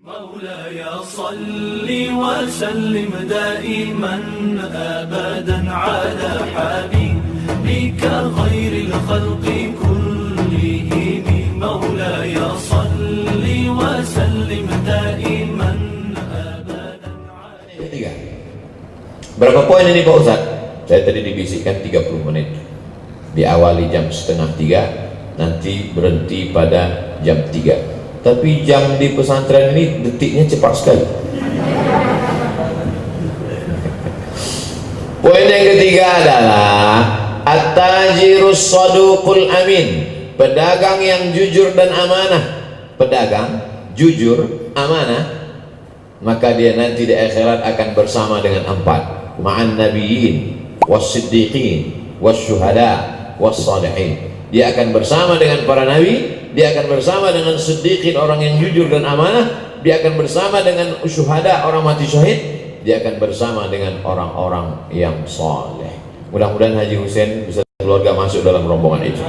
مولاي صل وسلم دائما أبدا على حبيبك خير الخلق كلهم مولاي صل وسلم دائما أبدا Ketiga. Berapa poin ini Pak Ustaz? Saya tadi dibisikkan 30 menit. Diawali jam setengah 3, nanti berhenti pada jam 3. Tapi jam di pesantren ini detiknya cepat sekali. Poin yang ketiga adalah at-tajirus saduqul amin, pedagang yang jujur dan amanah. Pedagang jujur, amanah, maka dia nanti di akhirat akan bersama dengan 4, ma'an nabiyyin was-siddiqin was-syuhada was-salihin. Dia akan bersama dengan para nabi, dia akan bersama dengan siddiqin, orang yang jujur dan amanah, dia akan bersama dengan syuhada, orang mati syahid, dia akan bersama dengan orang-orang yang saleh. Mudah-mudahan Haji Hussein bisa keluarga masuk dalam rombongan itu.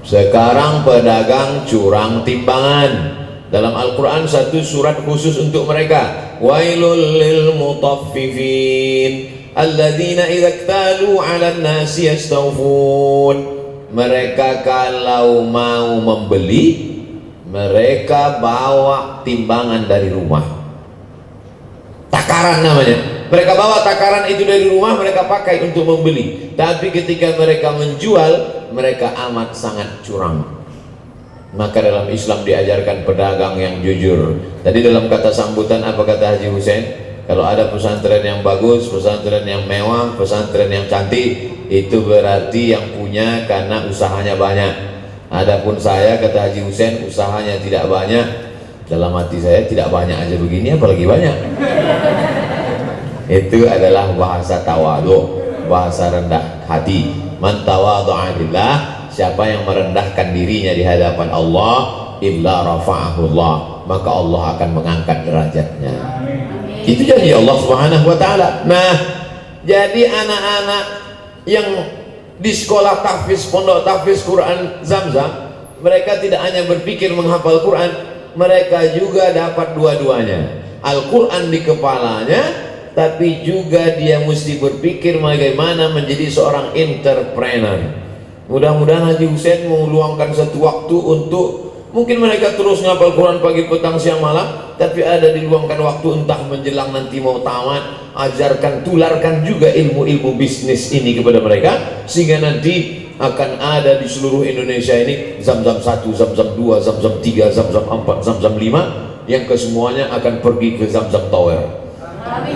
Sekarang pedagang curang timbangan. Dalam Al-Quran satu surat khusus untuk mereka. Wailul lil mutaffifin alladzina idza iktalu 'alan nasi yastawfun. Mereka kalau mau membeli, mereka bawa timbangan dari rumah. Takaran namanya. Mereka bawa takaran itu dari rumah, mereka pakai untuk membeli. Tapi ketika mereka menjual, mereka amat sangat curang. Maka dalam Islam diajarkan pedagang yang jujur. Tadi dalam kata sambutan apa kata Haji Hussein? Kalau ada pesantren yang bagus, pesantren yang mewah, pesantren yang cantik, itu berarti yang punya karena usahanya banyak. Adapun saya, kata Haji Hussein, usahanya tidak banyak. Dalam hati saya, tidak banyak aja begini apalagi banyak. Itu adalah bahasa tawadhu, bahasa rendah hati. Man tawadhu'a lillah, siapa yang merendahkan dirinya di hadapan Allah, illa rafa'ahullah, maka Allah akan mengangkat derajatnya. Itu janji Allah Subhanahu wa taala. Nah, jadi anak-anak yang di sekolah tahfiz, pondok tahfiz Quran Zamzam, mereka tidak hanya berpikir menghafal Quran, mereka juga dapat dua-duanya. Al-Quran di kepalanya, tapi juga dia mesti berpikir bagaimana menjadi seorang entrepreneur. Mudah-mudahan Haji Hussein meluangkan satu waktu untuk, mungkin mereka terus ngapal Quran pagi, petang, siang, malam, tapi ada diluangkan waktu entah menjelang nanti mau tamat, ajarkan, tularkan juga ilmu-ilmu bisnis ini kepada mereka, sehingga nanti akan ada di seluruh Indonesia ini Zamzam 1, Zamzam 2, Zamzam 3, Zamzam 4, Zamzam 5, yang kesemuanya akan pergi ke Zamzam Tower. Amin.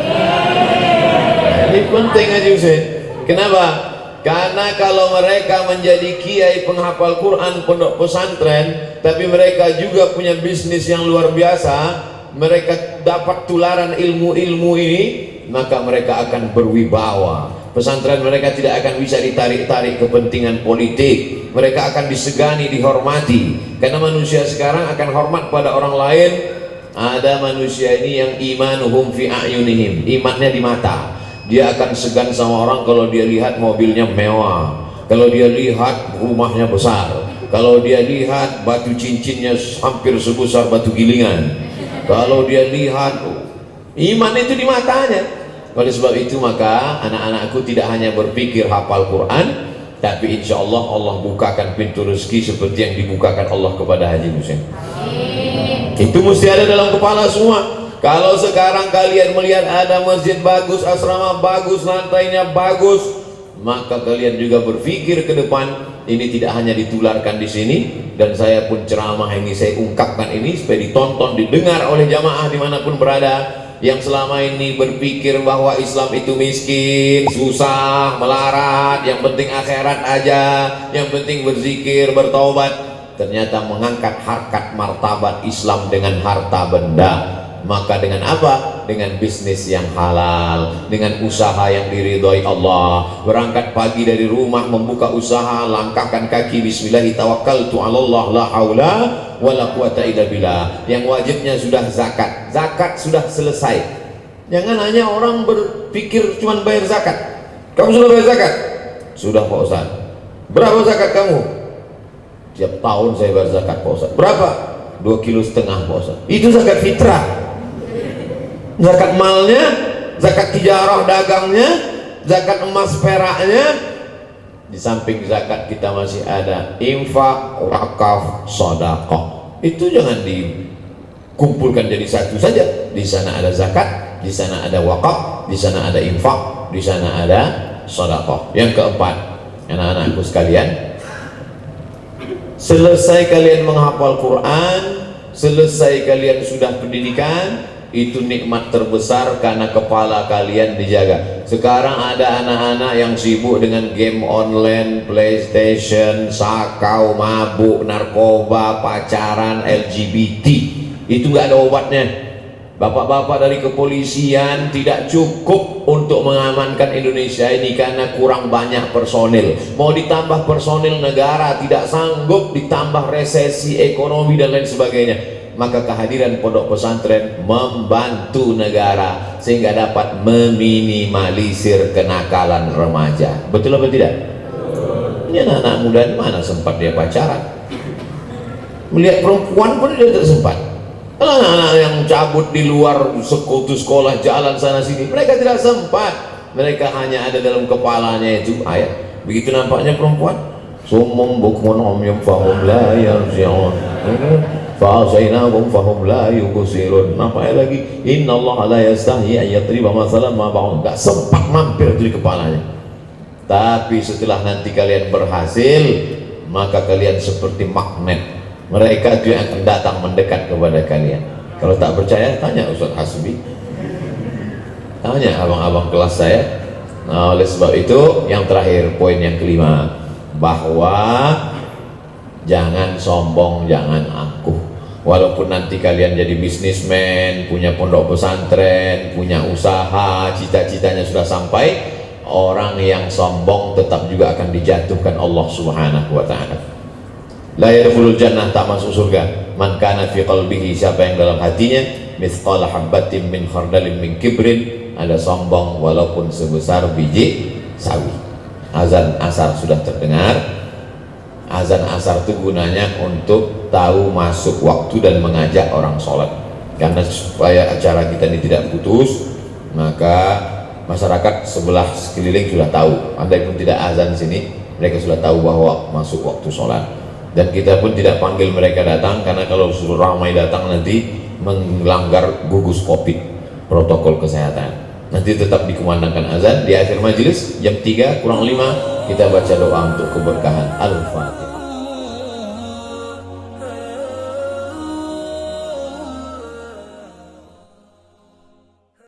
Ini penting Haji Hussein. Kenapa? Karena kalau mereka menjadi kiai penghafal Quran pondok pesantren, tapi mereka juga punya bisnis yang luar biasa, mereka dapat tularan ilmu-ilmu ini, maka mereka akan berwibawa. Pesantren mereka tidak akan bisa ditarik-tarik kepentingan politik, mereka akan disegani, dihormati. Karena manusia sekarang akan hormat pada orang lain. Ada manusia ini yang imanuhum fi a'yunihim, imannya di mata. Dia akan segan sama orang kalau dia lihat mobilnya mewah, kalau dia lihat rumahnya besar, kalau dia lihat batu cincinnya hampir sebesar batu gilingan, kalau dia lihat iman itu di matanya. Oleh sebab itu maka anak-anakku tidak hanya berpikir hafal Quran, tapi insya Allah Allah bukakan pintu rezeki seperti yang dibukakan Allah kepada Haji Hussein. Itu mesti ada dalam kepala semua. Kalau sekarang kalian melihat ada masjid bagus, asrama bagus, lantainya bagus, maka kalian juga berpikir ke depan, ini tidak hanya ditularkan di sini, dan saya pun ceramah ini saya ungkapkan ini supaya ditonton, didengar oleh jamaah dimanapun berada, yang selama ini berpikir bahwa Islam itu miskin, susah, melarat, yang penting akhirat aja, yang penting berzikir, bertaubat. Ternyata mengangkat harkat martabat Islam dengan harta benda. Maka dengan apa? Dengan bisnis yang halal, dengan usaha yang diridhoi Allah. Berangkat pagi dari rumah membuka usaha, langkahkan kaki bismillahi tawakkaltu 'alallah la haula wala quwata illa billah. Yang wajibnya sudah zakat. Zakat sudah selesai. Jangan hanya orang berpikir cuma bayar zakat. Kamu sudah bayar zakat? Sudah Pak Ustaz. Berapa zakat kamu? Tiap tahun saya bayar zakat Pak Ustaz. Berapa? 2,5 kilo Pak Ustaz. Itu zakat fitrah. Zakat malnya, zakat tijarah dagangnya, zakat emas peraknya. Di samping zakat kita masih ada infak, wakaf, sedekah. Itu jangan dikumpulkan jadi satu saja. Di sana ada zakat, di sana ada wakaf, di sana ada infak, di sana ada sedekah. Yang keempat, anak-anakku sekalian, selesai kalian menghafal Quran, selesai kalian sudah pendidikan, itu nikmat terbesar karena kepala kalian dijaga. Sekarang ada anak-anak yang sibuk dengan game online, PlayStation, sakau, mabuk, narkoba, pacaran, LGBT. Itu nggak ada obatnya. Bapak-bapak dari kepolisian tidak cukup untuk mengamankan Indonesia ini karena kurang banyak personil. Mau ditambah personil negara tidak sanggup, ditambah resesi ekonomi dan lain sebagainya. Maka kehadiran pondok pesantren membantu negara sehingga dapat meminimalisir kenakalan remaja. Betul atau tidak? Ini anak-anak muda mana sempat dia pacaran? Melihat perempuan pun dia tidak sempat. Anak-anak yang cabut di luar sekutu sekolah jalan sana sini, mereka tidak sempat. Mereka hanya ada dalam kepalanya itu ayat. Begitu nampaknya perempuan, summum bukmun umyum fahum la yarji'un, fa'asainahum fahum la yubsirun. Nampaknya lagi, innallaha la yastahi an yatriba masalan ma ba'un. Enggak sempat mampir di kepalanya. Tapi setelah nanti kalian berhasil, maka kalian seperti magnet. Mereka itu yang akan datang mendekat kepada kalian. Kalau tak percaya, tanya Ustaz Hasbi, tanya abang-abang kelas saya. Nah, oleh sebab itu, yang terakhir, poin yang kelima, bahwa jangan sombong, jangan angkuh. Walaupun nanti kalian jadi bisnismen, punya pondok pesantren, punya usaha, cita-citanya sudah sampai, orang yang sombong tetap juga akan dijatuhkan Allah Subhanahu wa ta'ala. La yadkhulul jannah, tak masuk surga, man kana fi qalbihi, siapa yang dalam hatinya mithqala habbatin min khardalin min kibrin, ada sombong walaupun sebesar biji sawi. Azan asar sudah terdengar. Azan asar itu gunanya untuk tahu masuk waktu dan mengajak orang sholat. Karena supaya acara kita ini tidak putus, maka masyarakat sebelah sekeliling sudah tahu. Andai pun tidak azan sini, mereka sudah tahu bahwa masuk waktu sholat. Dan kita pun tidak panggil mereka datang, karena kalau suruh ramai datang nanti melanggar gugus COVID, protokol kesehatan. Nanti tetap dikumandangkan azan di akhir majelis jam 3 kurang 5, kita baca doa untuk keberkahan. Al-Fatihah.